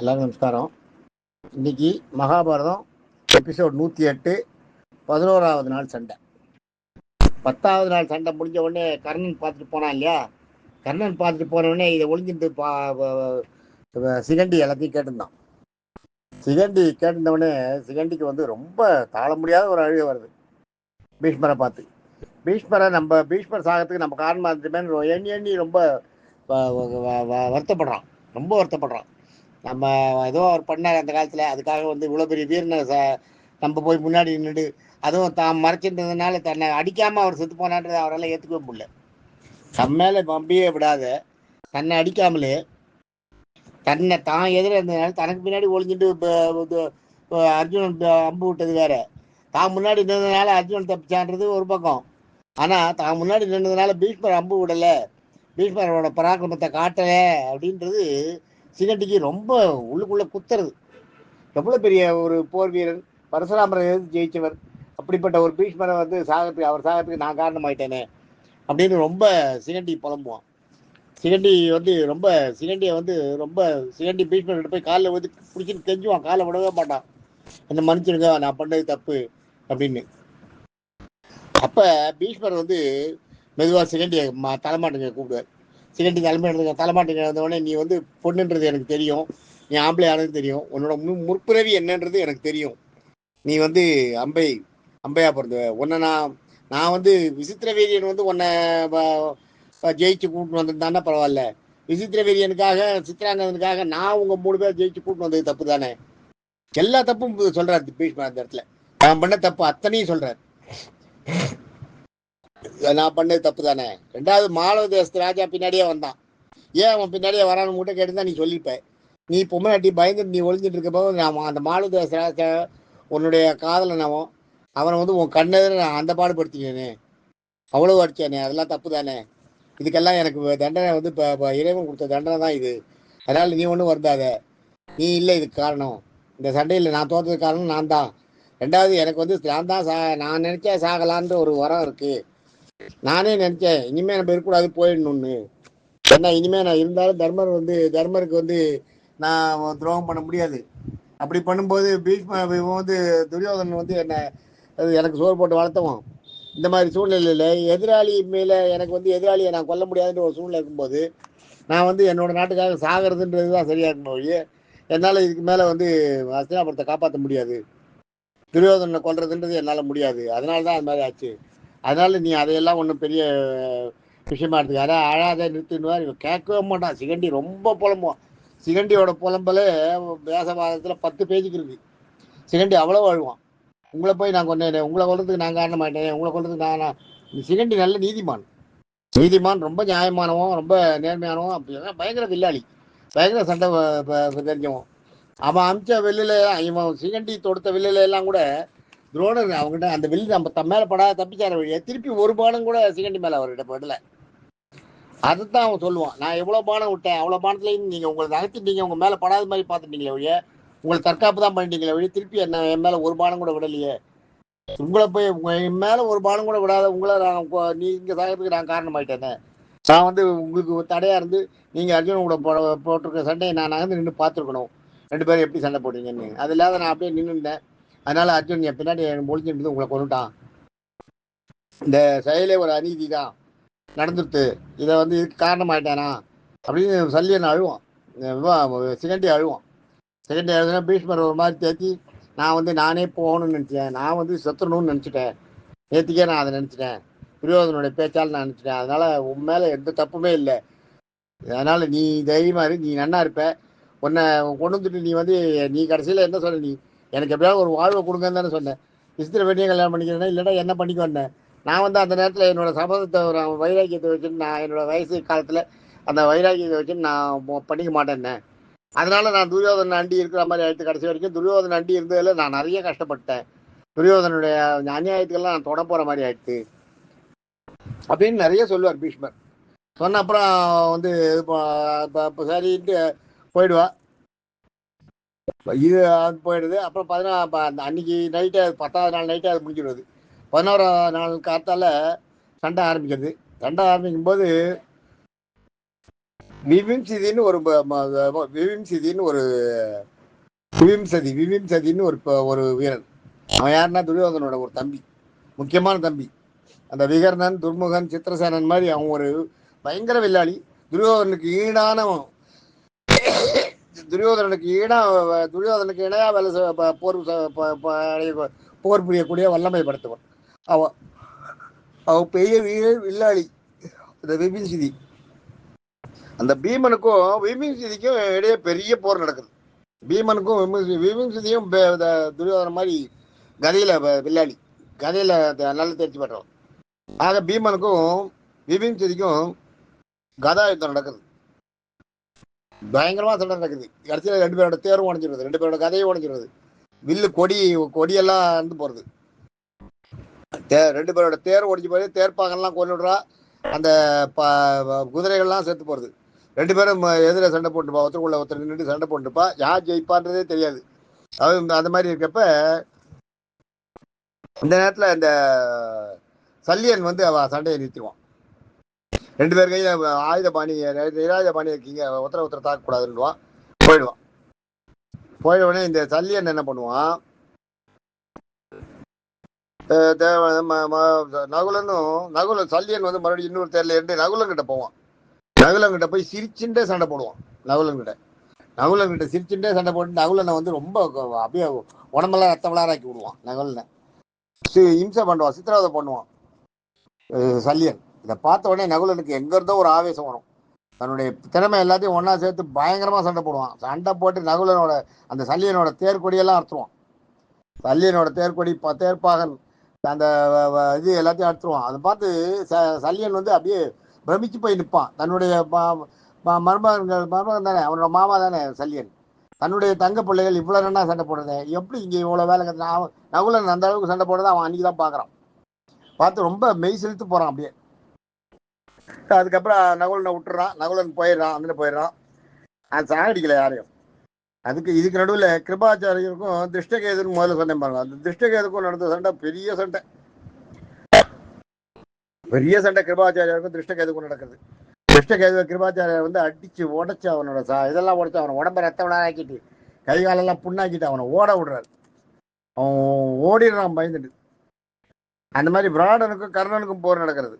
எல்லாருக்கும் நமஸ்காரம். இன்னைக்கு மகாபாரதம் எபிசோட் 108, 11வது நாள் சண்டை. 10வது நாள் சண்டை முடிஞ்ச உடனே கர்ணன் பார்த்துட்டு போனான் இல்லையா? கர்ணன் பார்த்துட்டு போன உடனே இதை ஒளிஞ்சிட்டு சிகண்டி எல்லாத்தையும் கேட்டிருந்தான். சிகண்டி கேட்டிருந்தவொடனே சிகண்டிக்கு ரொம்ப தாழ முடியாத ஒரு அழுகை வருது பீஷ்மரை பார்த்து. பீஷ்மர் சாகத்துக்கு நம்ம காரணமாக இருந்துமே எண்ணி எண்ணி ரொம்ப வருத்தப்படுறான். ரொம்ப வருத்தப்படுறான். நம்ம ஏதோ அவர் பண்ணார் அந்த காலத்தில், அதுக்காக இவ்வளோ பெரிய வீரனை நம்ம போய் முன்னாடி நின்றுட்டு, அதுவும் தான் மறைச்சிருந்ததுனால தன்னை அடிக்காமல் அவர் செத்து போனான்றதை அவரால் ஏற்றுக்கவே முடியல. தன் மேலே நம்பியே விடாத, தன்னை அடிக்காமலே தன்னை தான் எதிர இருந்ததுனால தனக்கு பின்னாடி ஒளிஞ்சிட்டு அர்ஜுனன் அம்பு விட்டது வேற. தான் முன்னாடி நின்றதுனால அர்ஜுனன் தப்பிச்சான்றது ஒரு பக்கம். ஆனால் தான் முன்னாடி நின்றதுனால பீஷ்மர் அம்பு விடலை, பீஷ்மரோட பராக்கிரமத்தை காட்டலை அப்படின்றது சிகண்டிக்கு ரொம்ப உள்ளுக்குள்ளே குத்துறது. எவ்வளோ பெரிய ஒரு போர் வீரன், பரசுராமரை எதிர்த்து ஜெயிச்சவர், அப்படிப்பட்ட ஒரு பீஷ்மரை அவர் சாகத்துக்கு நான் காரணமாயிட்டேனே அப்படின்னு ரொம்ப சிகண்டி புலம்புவான். சிகண்டி பீஷ்மர்கிட்ட போய் காலில் பிடிச்சிட்டு கெஞ்சுவான், காலை விடவே மாட்டான். என்ன மன்னிச்சிருங்க, நான் பண்ணது தப்பு அப்படின்னு. அப்போ பீஷ்மர் மெதுவாக சிகண்டியை தலைமாட்டுங்க கூப்பிடுவார். சிகண்டி தலைமாட்டுங்க வந்தவொடனே, நீ பொண்ணுன்றது எனக்கு தெரியும், நீ ஆம்பளை ஆனது தெரியும், உன்னோட முற்பிறவி என்னன்றது எனக்கு தெரியும், நீ அம்பையா பிறந்த உன்னை நான் விசித்திர வீரியன் உன்னை ஜெயிச்சு கூப்பிட்டு வந்திருந்தானே பரவாயில்ல, விசித்திர வீரியனுக்காக சித்திராங்கனுக்காக நான் உங்க 3 பேர் ஜெயிச்சு கூப்பிட்டு வந்தது தப்பு தானே. எல்லா தப்பும் சொல்றாரு பீஷ்மர் அந்த இடத்துல. நான் பண்ண தப்பு அத்தனையும் சொல்றாரு. நான் பண்ணது தப்பு தானே. 2வது மாலவ தேசத்து ராஜா பின்னாடியே வந்தான், ஏன் அவன் பின்னாடியே வரான்னு மூட்டை கேட்டுதான் நீ சொல்லிப்ப. நீ பொம்மையாட்டி பயந்துட்டு நீ ஒளிஞ்சிட்டு இருக்க போது அந்த மாலவ தேச ராஜா உன்னுடைய காதலனவன், அவனை உன் கண்ணெதிர நான் அந்த பாடுபடுத்தினேனே, அவ்வளவு அடிச்சானே, அதெல்லாம் தப்பு தானே. இதுக்கெல்லாம் எனக்கு தண்டனை இப்போ இறைவன் கொடுத்த தண்டனை தான் இது. அதனால நீ ஒன்றும் வருந்தாத, நீ இல்லை இதுக்கு காரணம். இந்த சண்டையில் நான் தோற்றதுக்கு காரணம் நான் தான். 2வது எனக்கு நான் தான் நான் நினைச்சா சாகலான்ற ஒரு வரம் இருக்கு. நானே நினைச்சேன் இனிமே நம்ம இருக்கக்கூடாது, போயிடணும்னு. ஏன்னா இனிமே நான் இருந்தாலும் தர்மருக்கு நான் துரோகம் பண்ண முடியாது. அப்படி பண்ணும்போது துரியோதனன் என்ன எனக்கு சோறு போட்டு வளர்த்தவன். இந்த மாதிரி சூழ்நிலையில் எதிராளி மேலே எனக்கு எதிராளியை நான் கொல்ல முடியாதுன்ற ஒரு சூழ்நிலை இருக்கும்போது நான் என்னோட நாட்டுக்காக சாகிறதுன்றது தான் சரியா இருக்கணும். என்னால் இதுக்கு மேலே ஹஸ்தினாபுரத்தை காப்பாற்ற முடியாது, துரியோதனனை கொல்றதுன்றது என்னால் முடியாது. அதனால தான் அது மாதிரி ஆச்சு. அதனால நீ அதையெல்லாம் ஒன்றும் பெரிய விஷயமா எடுத்துக்க, அதான் அழாத நிறுத்தினுவார். இவன் கேட்கவே மாட்டான். சிகண்டி ரொம்ப புலம்புவான். சிகண்டியோட புலம்பலே வியாசபாதத்தில் 10 பேஜுக்கு இருக்கு. சிகண்டி அவ்வளோ அழுவான். உங்களை போய் நான் கொண்டேன், உங்களை கொல்றதுக்கு நான் காரணமாயிட்டேன், உங்களை கொல்றதுக்கு நான். சிகண்டி நல்ல நீதிமான், ரொம்ப நியாயமானவன், ரொம்ப நேர்மையானவன், அப்படின்னா பயங்கர வில்லாளி, பயங்கர சண்டை தெரிஞ்சவன். அவன் அமிச்ச வெளியில இவன் சிகண்டி தொடுத்த வெளியில எல்லாம் கூட துரோணர் அவங்ககிட்ட அந்த வெளியில் நம்ம மேலே படாத தப்பிச்சார வழியை திருப்பி ஒரு பானம் கூட சிகண்டி மேலே அவர்கிட்ட படல. அதுதான் அவன் சொல்லுவான், நான் எவ்வளோ பானம் விட்டேன், அவ்வளோ பானத்துலையும் நீங்கள் உங்களை நகர்த்திட்டீங்க, உங்கள் மேலே படாத மாதிரி பார்த்துட்டீங்களே வழிய, உங்களை தற்காப்பு தான் பண்ணிட்டீங்களே வழி, திருப்பி என்ன என் மேலே ஒரு பானம் கூட விடலையே. உங்களை போய் என் மேலே ஒரு பானம் கூட விடாத உங்களை நீங்க சாகிறதுக்கு நான் காரணமாயிட்டேனே. நான் உங்களுக்கு தடையாக இருந்து நீங்கள் அர்ஜுனன் கூட போட்டிருக்க சண்டையை நான் நகர்ந்து நின்று பார்த்துருக்கணும், 2 பேரும் எப்படி சண்டை போட்டீங்கன்னு. அது இல்லாத நான் அப்படியே நின்றுட்டேன். அதனால அர்ஜுன் என் பின்னாடி முடிஞ்சிருந்து உங்களை கொண்டுட்டான். இந்த செயலே ஒரு அநீதி தான் நடந்துருத்து, இதை இதுக்கு காரணமாயிட்டானா அப்படின்னு சல்லியன் அழுவான். சிகண்டி அழுவான். சிகண்டி அழுதுனா பீஷ்மர் ஒரு மாதிரி தேத்தி, நான் நானே போகணும்னு நினச்சேன், நான் செத்துணும்னு நினச்சிட்டேன், நேற்றுக்கே நான் அதை நினச்சிட்டேன், துரியோதனுடைய பேச்சால் நான் நினச்சிட்டேன், அதனால உன் மேலே எந்த தப்புமே இல்லை, அதனால நீ தைரியமா இரு, நீ நன்னா இருப்ப, உன்னை கொண்டு வந்துட்டு நீ கடைசியில் என்ன சொன்ன, நீ எனக்கு எப்படியாவது ஒரு வாழ்வை கொடுங்கன்னு தானே சொன்னேன். விசித்திர வேண்டிய கல்யாணம் பண்ணிக்கிறேன்னா இல்லைன்னா என்ன பண்ணிக்க வந்தேன். நான் அந்த நேரத்தில் என்னோட சபதத்தை ஒரு வைராக்கியத்தை வச்சுட்டு, நான் என்னோட வயசு காலத்தில் அந்த வைராக்கியத்தை வச்சுட்டு நான் பண்ணிக்க மாட்டேன்னே. அதனால நான் துரியோதனை அண்டி இருக்கிற மாதிரி ஆயிடுச்சு. கடைசி வரைக்கும் துரியோதனை அண்டி இருந்ததில் நான் நிறைய கஷ்டப்பட்டேன், துரியோதனுடைய அநியாயத்துக்கெல்லாம் நான் தொட போகிற மாதிரி ஆயிடுச்சு அப்படின்னு நிறைய சொல்லுவார் பீஷ்மர். சொன்ன அப்புறம் சரின்ட்டு போயிடுவா. இது போயிடுது. அப்புறம் அன்னைக்கு நைட்டு 10வது நாள் நைட்டு அது முடிஞ்சிடுவது. 11வது நாள் காத்தால சண்டை ஆரம்பிக்கிறது. சண்டை ஆரம்பிக்கும் போது விவிம்சிதின்னு ஒரு விவிம்சிதின்னு ஒரு விவிம்சதின்னு ஒரு வீரன். அவன் யாருன்னா துரியோதனோட ஒரு தம்பி, முக்கியமான தம்பி. அந்த விகர்ணன், துர்முகன், சித்திரசேனன் மாதிரி அவன் ஒரு பயங்கர வில்லாளி. துரியோதனுக்கு ஈடானவன். துரியோதனுக்கு இணையா வேலை போர் புரியக்கூடிய வல்லமை படுத்துவன் அவன். அவன் பெரிய வில்லாளி இந்த விபின்சிதி. அந்த பீமனுக்கும் விபின்சிதிக்கும் இடையே பெரிய போர் நடக்குது. பீமனுக்கும் விபின்சிதியும் துரியோதன மாதிரி கதையில வில்லாளி, கதையில நல்ல தேர்ச்சி பெற்றவன். ஆக பீமனுக்கும் விபின்சிதிக்கும் கதா யுத்தம் நடக்குது. பயங்கரமா சண்டை நடக்குது. கடைசியில் 2 பேரோட தேரும் உடஞ்சிருது, 2 பேரோட கதையும் உடஞ்சிருது. வில்லு கொடியெல்லாம் இருந்து போறது. 2 பேரோட தேர் ஒடிஞ்சு போய் தேர்ப்பாகெல்லாம் கொண்டுடுறா. அந்த குதிரைகள்லாம் செத்து போறது. 2 பேரும் எதிர சண்டை போட்டுப்பா, ஒருத்தருக்குள்ள ஒருத்தர் நின்று சண்டை போட்டுப்பா. யார் ஜெயிப்பான்றதே தெரியாது. அந்த மாதிரி இருக்கப்ப இந்த நேரத்தில் இந்த சல்லியன் வந்து அவ சண்டையை நிறுத்திடுவான். 2 பேர் கையில நிராயுத பாணி இருக்கீங்க, ஒருத்தரை தாக்கக்கூடாதுன்னுவான். போயிட உடனே இந்த சல்லியன் என்ன பண்ணுவான், சல்லியன் வந்து மறுபடியும் இன்னொரு தேர்ல இருந்து நகுலங்கிட்ட போவான். நகுலங்கிட்ட போய் சிரிச்சுட்டே சண்டை போடுவான். நகுலங்கிட்ட சிரிச்சுட்டே சண்டை போட்டு நகுலனை வந்து ரொம்ப அப்படியே உடம்பெல்லாம் ரத்த விளாராக்கி விடுவான். நகுலனை இம்சை பண்ணுவான், சித்திரவதை பண்ணுவான் சல்லியன். இதை பார்த்த உடனே நகுலனுக்கு எங்க இருந்தோ ஒரு ஆவேசம் வரும். தன்னுடைய திறமை எல்லாத்தையும் ஒன்னா சேர்த்து பயங்கரமா சண்டை போடுவான். சண்டை போட்டு நகுலனோட அந்த சல்லியனோட தேர்கொடியெல்லாம் அறுத்துருவான். சல்லியனோட தேர்கொடி, தேர்ப்பாகன், அந்த இது எல்லாத்தையும் அறுத்துருவான். அதை பார்த்து சல்லியன் வந்து அப்படியே பிரமிச்சு போய் நிற்பான். தன்னுடைய மருமகன் தானே, அவனோட மாமா தானே சல்லியன். தன்னுடைய தங்க பிள்ளைகள் இவ்வளவு ரெண்டா சண்டை போடுறது, எப்படி இங்க இவ்வளவு வேலை நகுலன் அந்த அளவுக்கு சண்டை போடுறதை அவன் அன்னைக்கு தான் பாக்குறான். பார்த்து ரொம்ப மெய் செலுத்து போறான் அப்படியே. அதுக்கப்புறம் நகுலனை விட்டுறான். நகுலன் போயிடுறான், வந்துட்டு போயிடுறான். அது சாகடிக்கல யாரையும். இதுக்கு நடுவில் கிருபாச்சாரியருக்கும் திருஷ்டகேதுக்கும் முதல்ல சண்டை பாருங்க. அந்த திருஷ்டகேதுக்கும் நடந்த சண்டை பெரிய சண்டை கிருபாச்சாரியருக்கும் திருஷ்டகேதுக்கும் நடக்குது. திருஷ்டகேது கிருபாச்சாரியர் வந்து அடிச்சு உடைச்சு அவனோட இதெல்லாம் உடைச்சு அவனை உடம்ப ரத்த விழாக்கிட்டு கை காலெல்லாம் புண்ணாக்கிட்டு அவனை ஓட விடுறாரு. அவன் ஓடிடுறான் பயந்துட்டு. அந்த மாதிரி விராடனுக்கும் கர்ணனுக்கும் போர் நடக்கிறது.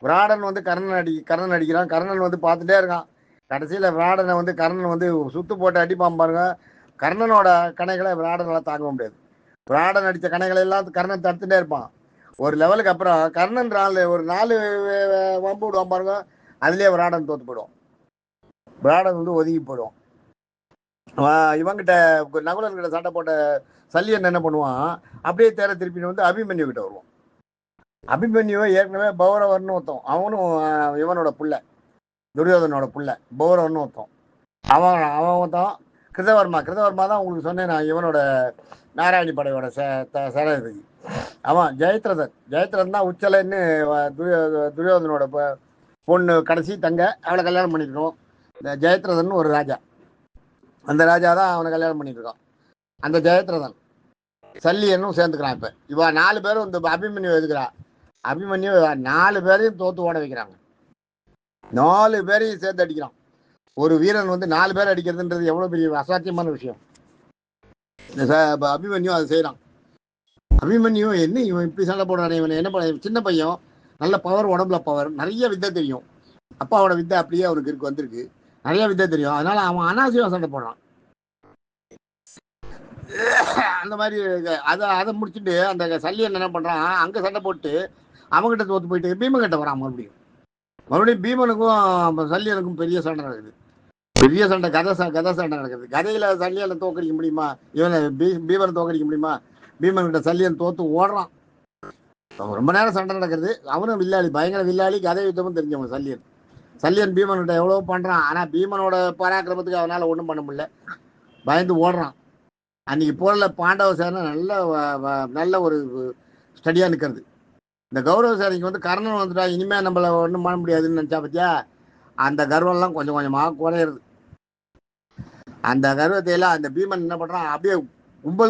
விராடன் வந்து கர்ணன் அடிக்கிறான். கர்ணன் வந்து பார்த்துட்டே இருக்கான். கடைசியில் விராடனை வந்து கர்ணன் வந்து சுத்து போட்டு அடிப்பான் பாருங்க. கர்ணனோட கணைகளை விராடனால தாங்க முடியாது. விராடன் அடித்த கணைகளை எல்லாம் கர்ணன் தடுத்துட்டே இருப்பான். ஒரு லெவலுக்கு அப்புறம் கர்ணன் ஒரு 4 வம்பு விடுவான் பாருங்க. அதுலேயே விராடன் தோத்து போயிடுவான். விராடன் வந்து ஒதுங்கி போயிடுவான். இவங்கிட்ட நகுலன் கிட்ட சண்டை போட்ட சல்லியன் என்ன பண்ணுவான், அப்படியே தேர திருப்பி வந்து அபிமன்யு கிட்ட வருவான். அபிமன்யுவை ஏற்கனவே பௌரவர்னு ஒருத்தன், அவனும் இவனோட புள்ள, துரியோதனோட புள்ள பௌரவர்னு ஒருத்தன். அவன் ஒருத்தன் கிருதவர்மா தான் உங்களுக்கு சொன்னேன் நான், இவனோட நாராயணி படையோட சேனாதிபதி. அவன் ஜெயத்ரதன் தான் உச்சலைன்னு துரியோதனோட பொண்ணு கடைசி தங்க, அவளை கல்யாணம் பண்ணிருக்கணும். இந்த ஜெயத்ரதன் ஒரு ராஜா, அந்த ராஜா தான் அவனை கல்யாணம் பண்ணிட்டு இருக்கான். அந்த ஜெயத்ரதன் சல்லியனும் சேர்ந்துக்கிறான். இப்ப இவ 4 பேரும் இந்த அபிமன்யு எதுக்குறா. அபிமன்யு 4 பேரையும் தோத்து ஓட வைக்கிறாங்க. 4 பேரையும் சேர்த்து அடிக்கிறான். ஒரு வீரன் வந்து 4 பேர் அடிக்கிறதுன்றது எவ்வளவு பெரிய அசாத்தியமான விஷயம். அபிமன்யு அதை செய்யறான். அபிமன்யு என்ன இவன் இப்படி சண்டை போடுறான், இவன் என்ன பண்ண, சின்ன பையன், நல்ல பவர், உடம்புல பவர், நிறைய வித்தை தெரியும். அப்பாவோட வித்தை அப்படியே அவனுக்கு வந்திருக்கு, நிறைய வித்தை தெரியும். அதனால அவன் அனாவசியமா சண்டை போடுறான். அந்த மாதிரி அதை முடிச்சுட்டு அந்த சல்லியன் என்ன பண்றான், அங்க சண்டை போட்டு அவங்ககிட்ட தோத்து போயிட்டு பீமன் வரான். மறுபடியும் பீமனுக்கும் சல்லியனுக்கும் பெரிய சண்டை நடக்குது. பெரிய சண்டை, கதை சண்டை நடக்குது. கதையில சல்லியனை தோக்கடிக்க முடியுமா, இவனை பீமனை தோக்கடிக்க முடியுமா? பீமன் கிட்ட சல்லியன் தோத்து ஓடுறான். ரொம்ப நேரம் சண்டை நடக்கிறது. அவனும் வில்லாளி, பயங்கர வில்லாளி, கதை யுத்தமும் தெரிஞ்சவன் சல்லியன் பீமன் கிட்ட எவ்வளவு பண்றான். ஆனா பீமனோட பராக்கிரமத்துக்கு அவனால ஒன்றும் பண்ண முடியல, பயந்து ஓடுறான். அன்னைக்கு போரில் பாண்டவ சேனை நல்ல ஒரு ஸ்டடியா நிற்கிறது. இந்த கௌரவ சேனைக்கு வந்து கர்ணன் வந்துட்டா இனிமே நம்மள ஒன்றும் பண்ண முடியாதுன்னு நினைச்சா பத்தியா, அந்த கர்வம்லாம் கொஞ்சம் கொஞ்சமாக குறையிறது. அந்த கர்வத்தையெல்லாம் அந்த பீமன் என்ன பண்றான், அப்படியே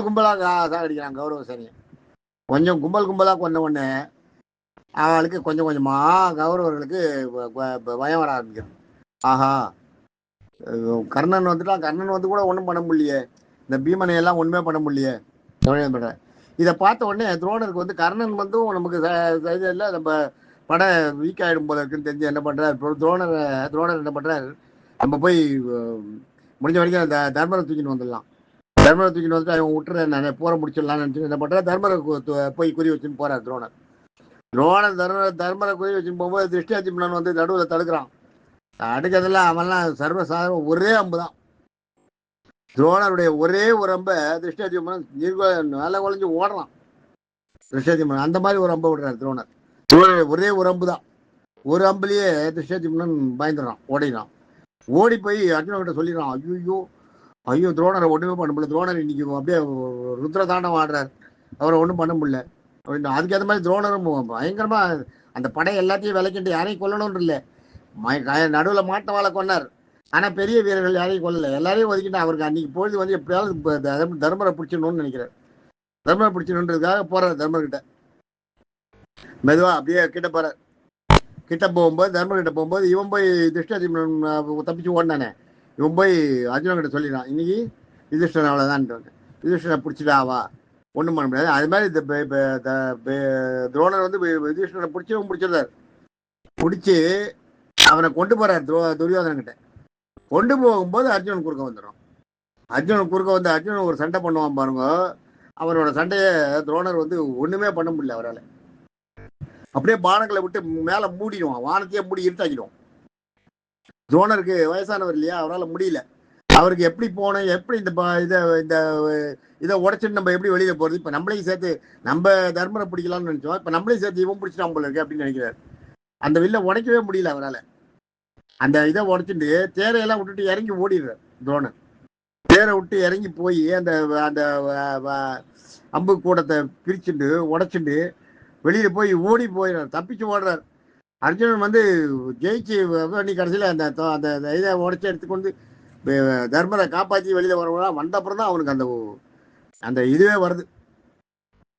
கும்பலாக சாகடிக்கிறான் கௌரவ சேனையை. கொஞ்சம் கும்பலாக கொண்ட உடனே அவளுக்கு கொஞ்சம் கொஞ்சமா கௌரவர்களுக்கு பயம் வர ஆரம்பிக்கிறது. ஆஹா, கர்ணன் வந்துட்டான். கர்ணன் வந்து கூட ஒன்றும் பண்ண முடியலையே, இந்த பீமனை எல்லாம் ஒன்றுமே பண்ண முடியலையே. பண்றேன் இதை பார்த்த உடனே துரோணருக்கு வந்து கர்ணன் வந்து நமக்கு இல்லை, நம்ம படம் வீக் ஆகிடும் போல இருக்குன்னு தெரிஞ்சு என்ன பண்ணுறாரு துரோணர் என்ன பண்ணுறாரு, நம்ம போய் முடிஞ்ச வரைக்கும் அந்த தர்மரை தூக்கின்னு வந்துடலாம். தர்மரை தூக்கின்னு வந்துட்டு அவன் விட்டுறேன் நான் போற முடிச்சிடலாம்னு நினச்சி என்ன பண்ணுறா, தர்மரை போய் குறி வச்சுன்னு போறார் துரோணர். தர்மரை குறி வச்சுன்னு போகும்போது திருஷ்டியாதிம்னன் வந்து நடுவில் தடுக்கிறான். அடுக்கிறதுலாம் அவன்லாம் சர்வசாதாரண ஒரே அம்பு தான். துரோணருடைய ஒரே ஒரு அம்பை திருஷ்டியாதிமன் நல்லா குழஞ்சி ஓடலாம். திருஷ்டியாதிமன் அந்த மாதிரி ஒரு அம்பை விடுறாரு துரோணர். ஒரே ஒரு அம்பு தான், ஒரு அம்புலயே திருஷ்டியாதிமன் பயந்துடுறான், ஓடிடுறான். ஓடி போய் அர்ஜுன கிட்ட சொல்லிடுறான், ஐயோ துரோணரை ஒண்ணுமே பண்ண முடியல, துரோணர் இன்னைக்கு அப்படியே ருத்ர தாண்டம் ஆடுறாரு, அவரை ஒன்றும் பண்ண முடியல அப்படின்னு. அதுக்கேற்ற மாதிரி துரோணரும் பயங்கரமா அந்த படை எல்லாத்தையும் விலைக்கிட்டு யாரையும் கொல்லணும்னு இல்லை, நடுவில் மாட்டவாளை கொண்டார். ஆனா பெரிய வீரர்கள் யாரையும் கொல்லல, எல்லாரையும் ஒதுக்கிட்டு அவருக்கு அன்னைக்கு பொழுது வந்து எப்படியாவது தர்மரை பிடிச்சிடணும்னு நினைக்கிறார். தர்மரை பிடிச்சிடணுன்றதுக்காக போறாரு தர்மர்கிட்ட. மெதுவா அப்படியே கிட்ட போறார். கிட்ட போகும்போது தர்மர் கிட்ட போகும்போது இவன் போய் திருஷ்டியாதிமன் தப்பிச்சு ஓடினானே, இவன் போய் அர்ஜுனன் கிட்ட சொல்லிடுறான், இன்னைக்கு யுதிஷ்டன் அவ்வளவுதான், யுதிஷ்டனை பிடிச்சிடாவா ஒண்ணும் பண்ண முடியாது. அது மாதிரி துரோணர் வந்து யுதிஷ்டனை பிடிச்சி பிடிச்சிருந்தார். பிடிச்சி அவனை கொண்டு போறார் துரியோதனன் கிட்ட. கொண்டு போகும்போது அர்ஜுனன் குறுக்க வந்துடும். அர்ஜுனன் குறுக்க வந்து அர்ஜுனன் ஒரு சண்டை பண்ணுவான் பாருங்க, அவரோட சண்டையை துரோணர் வந்து ஒண்ணுமே பண்ண முடியல அவரால். அப்படியே பானங்களை விட்டு மேல மூடிடுவான், வானத்தையே மூடி இருட்டாக்கிடுவான். துரோணருக்கு வயசானவர் இல்லையா, அவரால் முடியல. அவருக்கு எப்படி போனோம், எப்படி இதை உடைச்சிட்டு நம்ம எப்படி வெளியில போறது, இப்ப நம்மளையும் சேர்த்து நம்ம தர்மரை பிடிக்கலாம்னு நினைச்சோம், இப்ப நம்மளையும் சேர்த்து இவன் பிடிச்சிட்டான் போல இருக்கு அப்படின்னு நினைக்கிறாரு. அந்த வில்ல உடைக்கவே முடியல அவரால். அந்த இதை உடைச்சிட்டு தேரையெல்லாம் விட்டுட்டு இறங்கி ஓடிடுறார் துரோணர். தேரை விட்டு இறங்கி போய் அந்த அந்த அம்பு கூடத்தை பிரிச்சுட்டு உடைச்சிட்டு வெளியில போய் ஓடி போயிடுறார், தப்பிச்சு ஓடுறார். அர்ஜுனன் வந்து ஜெயிச்சு நீ கடைசியில் அந்த இதை உடைச்சி எடுத்துக்கொண்டு தர்மரை காப்பாற்றி வெளியில வந்த அப்புறம் தான் அவனுக்கு அந்த இதுவே வருது.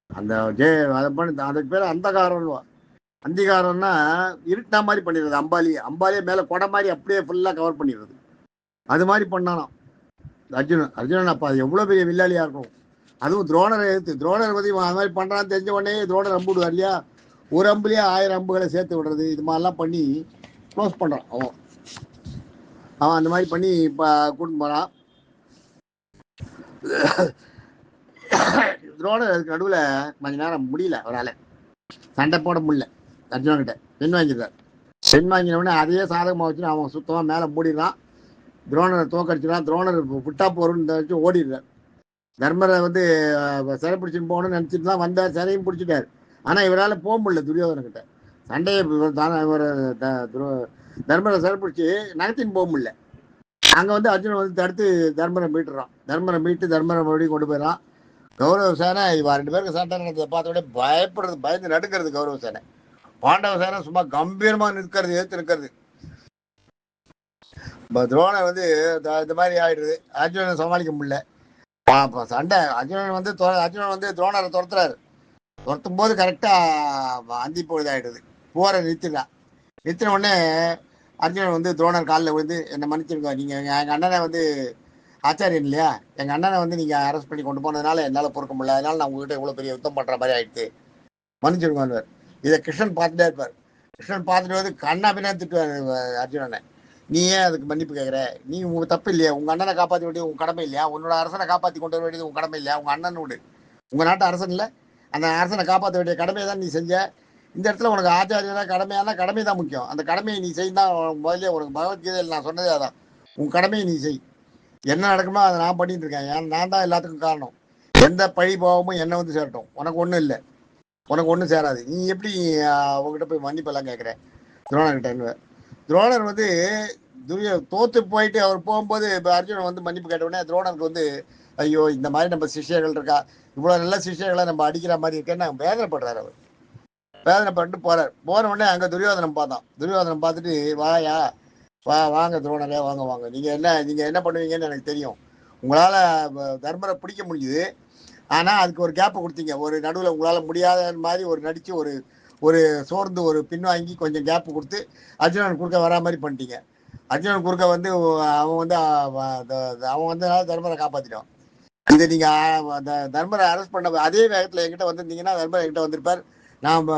அந்த அதுக்கு பேர் அந்தகாரம்னுவா. அந்திகாரம்னா இருட்டா மாதிரி பண்ணிடுறது. அம்பாலியே மேல கொடை மாதிரி அப்படியே ஃபுல்லா கவர் பண்ணிடுறது. அது மாதிரி பண்ணானாம் அர்ஜுனன். அப்ப அது எவ்வளவு பெரிய வில்லாளியா இருக்கும். அதுவும் துரோணரை எடுத்து துரோணர் பத்தி அது மாதிரி பண்றான்னு தெரிஞ்ச உடனே துரோணர் அம்பு விடுவார் இல்லையா, ஒரு அம்புலயே 1000 அம்புகளை சேர்த்து விடுறது, இது மாதிரிலாம் பண்ணி க்ளோஸ் பண்றான். அவன் அந்த மாதிரி பண்ணி கூட்டிட்டு போறான். துரோணர் அதுக்கு நடுவில் கொஞ்ச நேரம் முடியல, அவரால் சண்டை போட முடியல. அர்ஜுனன் கிட்ட பெண் வாங்கிடுறார். பெண் வாங்கினவுடனே அதையே சாதகமாக வச்சுன்னு அவன் சுத்தமாக மேலே மூடிடுறான். துரோணரை தோக்கடிச்சிடான். துரோணர் விட்டா போறோன்னு வச்சு ஓடிடுறார். தர்மரை வந்து சிறை பிடிச்சின்னு போகணும்னு நினச்சிட்டு தான் வந்தார், சிறையும் பிடிச்சிட்டார். ஆனால் இவரால் போக முடியல துரியோதனக்கிட்ட. சண்டையை தர்மரை சிறை பிடிச்சி நகர்த்தின்னு போக முடியல. அங்கே வந்து அர்ஜுனன் வந்து தடுத்து தர்மரை மீட்டுறான். தர்மரை மறுபடியும் கொண்டு போயிடறான். கௌரவ சேனை இவ 2 பேருக்கு சண்டை நடந்ததை பார்த்தோட பயந்து நடுக்கிறது. கௌரவ சேனை பாண்டவ சேனை சும்மா கம்பீரமா நிற்கிறது, ஏற்று நிற்கிறது. துரோணர் வந்து இந்த மாதிரி ஆயிடுது. அர்ஜுனனை சமாளிக்க முடியல. சண்டை அர்ஜுனன் வந்து துரோணரை துரத்துறாரு. துரத்தும் போது கரெக்டா அந்தி பொழுது ஆயிடுது. போற நிறுத்தின உடனே அர்ஜுனன் வந்து துரோணர் காலில் விழுந்து என்னை மன்னிச்சிருங்க, நீங்க எங்க அண்ணனை வந்து ஆச்சாரியன் இல்லையா, எங்க அண்ணனை வந்து நீங்க அரெஸ்ட் பண்ணி கொண்டு போனதுனால என்னால பொறுக்க முடியல, அதனால நான் உங்ககிட்ட இவ்வளவு பெரிய யுத்தம் பண்ற மாதிரி ஆயிடுச்சு, மன்னிச்சிருங்க. இதை கிருஷ்ணன் பார்த்துட்டே இருப்பார். கிருஷ்ணன் பார்த்துட்டு வந்து கண்ணா பின்னா திட்டுவார் அர்ஜுனனை. நீ ஏன் அதுக்கு மன்னிப்பு கேட்குற, நீ உங்க தப்பு இல்லையா, உங்க அண்ணனை காப்பாற்ற வேண்டியது உங்க கடமை இல்லையா, உன்னோட அரசனை காப்பாற்றி கொண்டு வர வேண்டியது உங்க கடமை இல்லையா, உங்க அண்ணன் விடு, உங்க நாட்டு அரசன் இல்லை, அந்த அரசனை காப்பாற்ற வேண்டிய கடமையை தான் நீ செஞ்ச. இந்த இடத்துல உனக்கு ஆச்சாரியனா கடமை தான் முக்கியம். அந்த கடமையை நீ செய்தான் முதல்ல உனக்கு பகவத்கீதையில் நான் சொன்னதே அதான், உன் கடமையை நீ செய். என்ன நடக்குமோ அதை நான் பண்ணிட்டு இருக்கேன், நான் தான் எல்லாத்துக்கும் காரணம். எந்த பழி பாவமும் என்னை வந்து சேரட்டும், உனக்கு ஒன்றும் இல்லை, உனக்கு ஒன்றும் சேராது. நீ எப்படி அவங்ககிட்ட போய் மன்னிப்பெல்லாம் கேட்குற துரோணர்கிட்ட. துரோணர் வந்து தோத்து போயிட்டு அவர் போகும்போது இப்போ அர்ஜுனன் வந்து மன்னிப்பு கேட்ட உடனே துரோணருக்கு வந்து ஐயோ இந்த மாதிரி நம்ம சிஷ்யர்கள் இருக்கா, இவ்வளோ நல்ல சிஷ்யர்களை நம்ம அடிக்கிற மாதிரி இருக்கேன்னு வேதனைப்படுறாரு. அவர் வேதனைப்பட்டு போறார். போன உடனே அங்கே துரியோதனம் பார்த்தான். துரியோதனம் பார்த்துட்டு வாங்க துரோணரே, வாங்க, நீங்க என்ன பண்ணுவீங்கன்னு எனக்கு தெரியும், உங்களால தர்மரை பிடிக்க முடியுது, ஆனா அதுக்கு ஒரு கேப்பை கொடுத்தீங்க, ஒரு நடுவில் உங்களால முடியாத மாதிரி ஒரு நடிச்சு ஒரு சோர்ந்து ஒரு பின்வாங்கி கொஞ்சம் கேப்பு கொடுத்து அர்ஜுனன் குறுக்க வரா மாதிரி பண்ணிட்டீங்க. அர்ஜுனன் குறுக்க வந்து அவன் வந்து அவன் வந்து தர்மரை காப்பாத்திட்டான். இதை நீங்க தர்மரை அரெஸ்ட் பண்ண அதே வேகத்துல என்கிட்ட வந்திருந்தீங்கன்னா தர்மரை என்கிட்ட வந்திருப்பார். நான்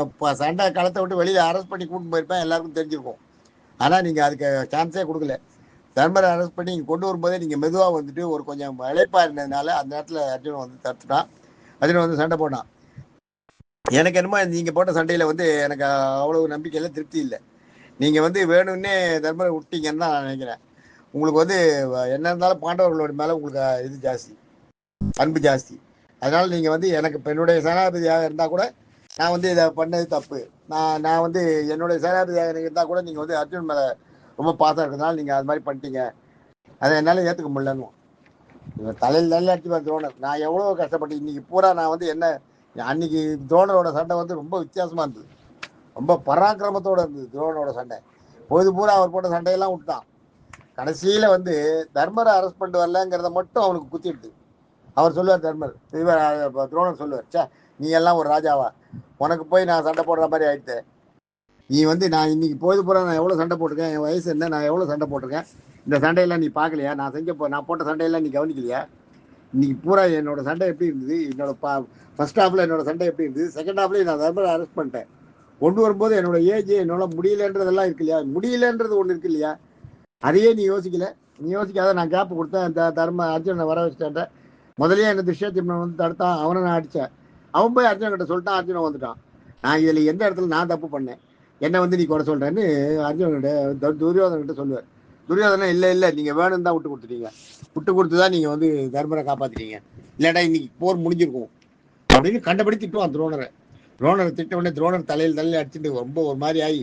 சண்டை களத்தை விட்டு வெளியில அரெஸ்ட் பண்ணி கூட்டு போயிருப்பேன், எல்லாருக்கும் தெரிஞ்சிருக்கும். ஆனா நீங்க அதுக்கு சான்ஸே கொடுக்கல. தர்மரை அரெஸ்ட் பண்ணி இங்கே கொண்டு வரும்போதே நீங்கள் மெதுவாக வந்துட்டு ஒரு கொஞ்சம் இழைப்பாக இருந்ததுனால அந்த இடத்துல அர்ஜுனன் வந்து தடுத்துட்டான். அர்ஜுனன் வந்து சண்டை போட்டான். எனக்கு என்னமோ நீங்கள் போட்ட சண்டையில் வந்து எனக்கு அவ்வளவு நம்பிக்கையில் திருப்தி இல்லை. நீங்கள் வந்து வேணும்னே தர்மரை விட்டீங்கன்னு தான் நான் நினைக்கிறேன். உங்களுக்கு வந்து என்ன இருந்தாலும் பாண்டவர்களோட மேலே உங்களுக்கு இது ஜாஸ்தி, அன்பு ஜாஸ்தி. அதனால நீங்கள் வந்து எனக்கு இப்போ என்னுடைய சேனாபதியாக இருந்தால் கூட நான் வந்து இதை பண்ணது தப்பு. நான் வந்து என்னுடைய சேனாபதியாக இருந்தால் கூட நீங்கள் வந்து அர்ஜுன் மேலே ரொம்ப பாசம் இருக்கிறதுனால நீங்கள் அது மாதிரி பண்ணிட்டீங்க, அதை என்னால் ஏற்றுக்க முடியலன்னு. இவன் தலையில் நல்ல அடிச்சு துரோணர். நான் எவ்வளோ கஷ்டப்பட்டு இன்னைக்கு பூரா நான் வந்து என்ன அன்னைக்கு துரோணரோட சண்டை வந்து ரொம்ப வித்தியாசமாக இருந்தது, ரொம்ப பராக்கிரமத்தோடு இருந்தது துரோணரோட சண்டை. பொழுது பூரா அவர் போட்ட சண்டையெல்லாம் விட்டான். கடைசியில் வந்து தர்மரை அரெஸ்ட் பண்ணிட்டு வரலங்கிறத மட்டும் அவனுக்கு குத்திடுது. அவர் சொல்லுவார் தர்மர், துரோணர் சொல்லுவார், சே நீ எல்லாம் ஒரு ராஜாவா, உனக்கு போய் நான் சண்டை போடுற மாதிரி ஆயிடுத்து. நீ வந்து நான் இன்னைக்கு பொழுது பூரா நான் எவ்வளோ சண்டை போட்டிருக்கேன், என் வயசு என்ன, நான் எவ்வளோ சண்டை போட்டிருக்கேன், இந்த சண்டையெல்லாம் நீ பார்க்கலையா, நான் போட்ட சண்டையெல்லாம் நீ கவனிக்கலையா, இன்னைக்கு பூரா என்னோட சண்டை எப்படி இருந்தது, என்னோட ஃபர்ஸ்ட் ஹாஃப்ல என்னோட சண்டை எப்படி இருந்தது, செகண்ட் ஹாஃப்ல நான் தர்மரை அரெஸ்ட் பண்ணிட்டேன், கொண்டு வரும்போது என்னோட ஏஜ் என்னால முடியலன்றதெல்லாம் இருக்கு இல்லையா, முடியலன்றது ஒன்று இருக்கு இல்லையா, அதையே நீ யோசிக்கல. நீ யோசிக்காத நான் கேப் கொடுத்தேன், அர்ஜுனனை வர வச்சுட்டேன். முதலே என்ன துஷ்யத்யும்னன் வந்து தடுத்தான், அவனை நான் அடித்தேன். அவன் போய் அர்ஜுனன் கிட்ட சொல்லிட்டான், அர்ஜுனன் வந்துட்டான். நான் இதில் எந்த இடத்துல நான் தப்பு பண்ணேன், என்னை வந்து நீ குறை சொல்கிறேன்னு அர்ஜுனன்கிட்ட துரியோதனன்கிட்ட சொல்லுவார். துரியோதனன் இல்லை இல்லை நீங்கள் வேணும்னு தான் விட்டு கொடுத்துட்டீங்க, விட்டு கொடுத்து தான் நீங்கள் வந்து தர்மரை காப்பாற்றிட்டீங்க, இல்லாட்டா இன்னைக்கு போர் முடிஞ்சிருக்கும் அப்படின்னு கண்டபடி திட்டுவான் துரோணரை. துரோணரை திட்ட உடனே துரோணர் தலையில் அடிச்சுட்டு ரொம்ப ஒரு மாதிரி ஆகி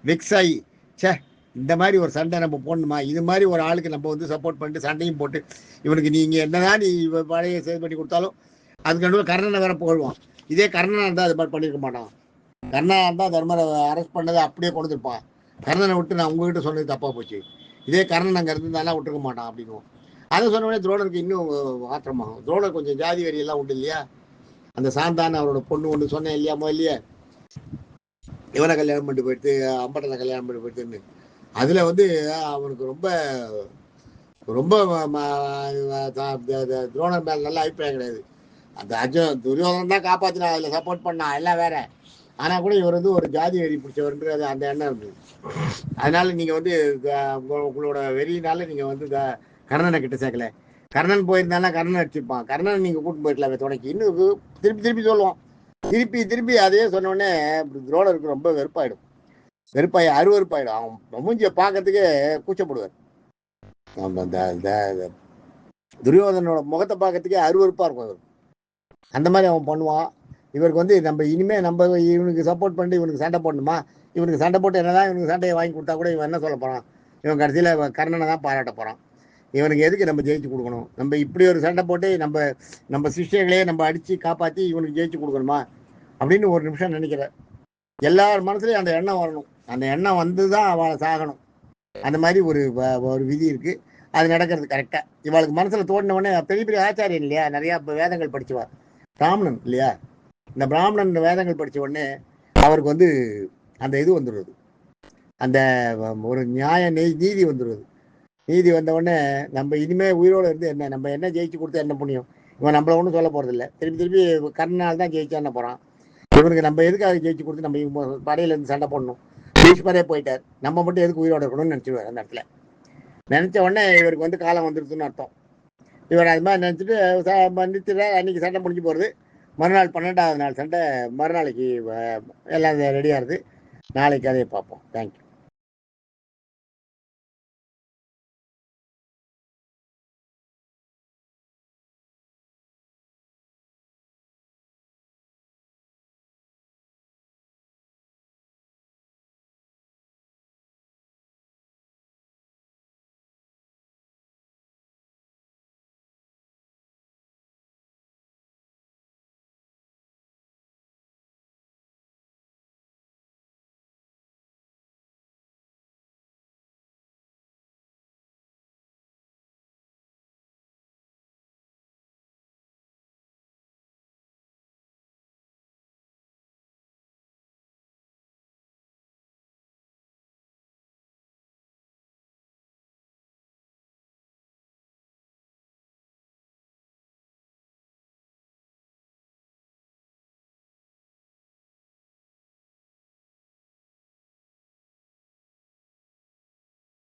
வெக்ஸ் ஆகி, சே இந்த மாதிரி ஒரு சண்டை நம்ம போடணுமா, இது மாதிரி ஒரு ஆளுக்கு நம்ம வந்து சப்போர்ட் பண்ணிட்டு சண்டையும் போட்டு இவனுக்கு நீங்கள் என்னதான் நீ பழைய சேவ் பண்ணி கொடுத்தாலும் அதுக்கு நடுவில் கர்ணனை வேற புகழ்வான். இதே கர்ணனாக இருந்தால் அது மாதிரி பண்ணியிருக்க மாட்டான். கர்ணனாக இருந்தால் தர்மரை அரெஸ்ட் பண்ணதை அப்படியே கொண்டு இருப்பான். கர்ணனை விட்டு நான் உங்ககிட்ட சொன்னது தப்பாக போச்சு, இதே கர்ணன் அங்கே இருந்தாலும் விட்டுருக்க மாட்டான் அப்படின்னு. அதை சொன்ன உடனே துரோணருக்கு இன்னும் ஆத்திரமாகும். துரோணர் கொஞ்சம் ஜாதி வரியெல்லாம் உண்டு இல்லையா, அந்த சாந்தான அவரோட பொண்ணு ஒன்று சொன்னேன் இல்லையா முதல்லையே, இவனை கல்யாணம் பண்ணிட்டு போயிட்டு அம்பட்டனை கல்யாணம் பண்ணி போயிட்டுன்னு, அதில் வந்து அவனுக்கு ரொம்ப ரொம்ப துரோணர் மேலே நல்ல அபிப்பிராயம் கிடையாது. அந்த துரியோதனன் தான் காப்பாற்றினா, அதில் சப்போர்ட் பண்ணான் எல்லாம் வேற. ஆனால் கூட இவர் வந்து ஒரு ஜாதி வெறி பிடிச்சவர்ன்றது அந்த எண்ணம் இருந்தது. அதனால நீங்கள் வந்து உங்களோட வெறியினால நீங்கள் வந்து கர்ணனை கிட்ட சேர்க்கல. கர்ணன் போயிருந்தானா கர்ணன் அடிச்சிருப்பான், கர்ணன் நீங்கள் கூட்டு போயிருக்கலாமே துணைக்கு. இன்னும் திருப்பி திருப்பி சொல்லுவான், திருப்பி திருப்பி அதே சொன்னோடனே துரோணருக்கு ரொம்ப வெறுப்பாயிடும், அருவறுப்பாயிடும். அவன் மூஞ்சியை பார்க்கறதுக்கே கூச்சப்படுவார். துரியோதனோட முகத்தை பார்க்கறதுக்கே அருவறுப்பா இருக்கும் இவர். அந்த மாதிரி அவன் பண்ணுவான். இவருக்கு வந்து நம்ம இனிமே நம்ம இவனுக்கு சப்போர்ட் பண்ணி இவனுக்கு சண்டை போடணுமா, இவனுக்கு சண்டை போட்டு என்னதான் இவனுக்கு சண்டையை வாங்கி கொடுத்தா கூட இவன் என்ன சொல்ல போறான், இவன் கடைசியில் கர்ணனை தான் பாராட்ட போறான். இவனுக்கு எதுக்கு நம்ம ஜெயிச்சு கொடுக்கணும், நம்ம இப்படி ஒரு சண்டை போட்டு நம்ம சிஷ்யர்களையே நம்ம அடிச்சு காப்பாற்றி இவனுக்கு ஜெயிச்சு கொடுக்கணுமா அப்படின்னு ஒரு நிமிஷம் நினைக்கிறேன். எல்லார் மனசுலையும் அந்த எண்ணம் வரணும், அந்த எண்ணம் வந்து தான் அவளை சாகணும். அந்த மாதிரி ஒரு விதி இருக்கு, அது நடக்கிறது கரெக்டா. இவளுக்கு மனசுல தோண்டினவொடனே பெரிய பெரிய ஆச்சாரியன் இல்லையா, நிறைய வேதங்கள் படிச்சுவா, பிராமணன் இல்லையா, இந்த பிராமணன் வேதங்கள் படிச்ச உடனே அவருக்கு வந்து அந்த இது வந்துடுறது, அந்த ஒரு நியாய நீதி வந்துடுறது. நீதி வந்த உடனே நம்ம இனிமே உயிரோடு இருந்து என்ன, நம்ம என்ன ஜெயிச்சு கொடுத்தா என்ன புண்ணியம், இவன் நம்மள ஒன்றும் சொல்ல போறது இல்லை, திருப்பி திருப்பி கர்ணனால் தான் ஜெயிச்சா என்ன போறான், இவனுக்கு நம்ம எதுக்காக ஜெயிச்சு கொடுத்து நம்ம படையில இருந்து சண்டை போடணும், பீஷ்மரே போயிட்டார், நம்ம மட்டும் எதுக்கு உயிரோட இருக்கணும்னு நினைச்சிடுவார். அந்த இடத்துல நினைச்ச உடனே இவருக்கு வந்து காலம் வந்துருச்சுன்னு அர்த்தம். இவர் அது மாதிரி நினைச்சிட்டு நிறுத்திடுறார். அன்னைக்கு சண்டை முடிஞ்சு போகிறது. மறுநாள் 12வது நாள் சண்டை, மறுநாளைக்கு எல்லாம் ரெடியாகுது. நாளைக்கு கதையை பார்ப்போம். தேங்க்யூ.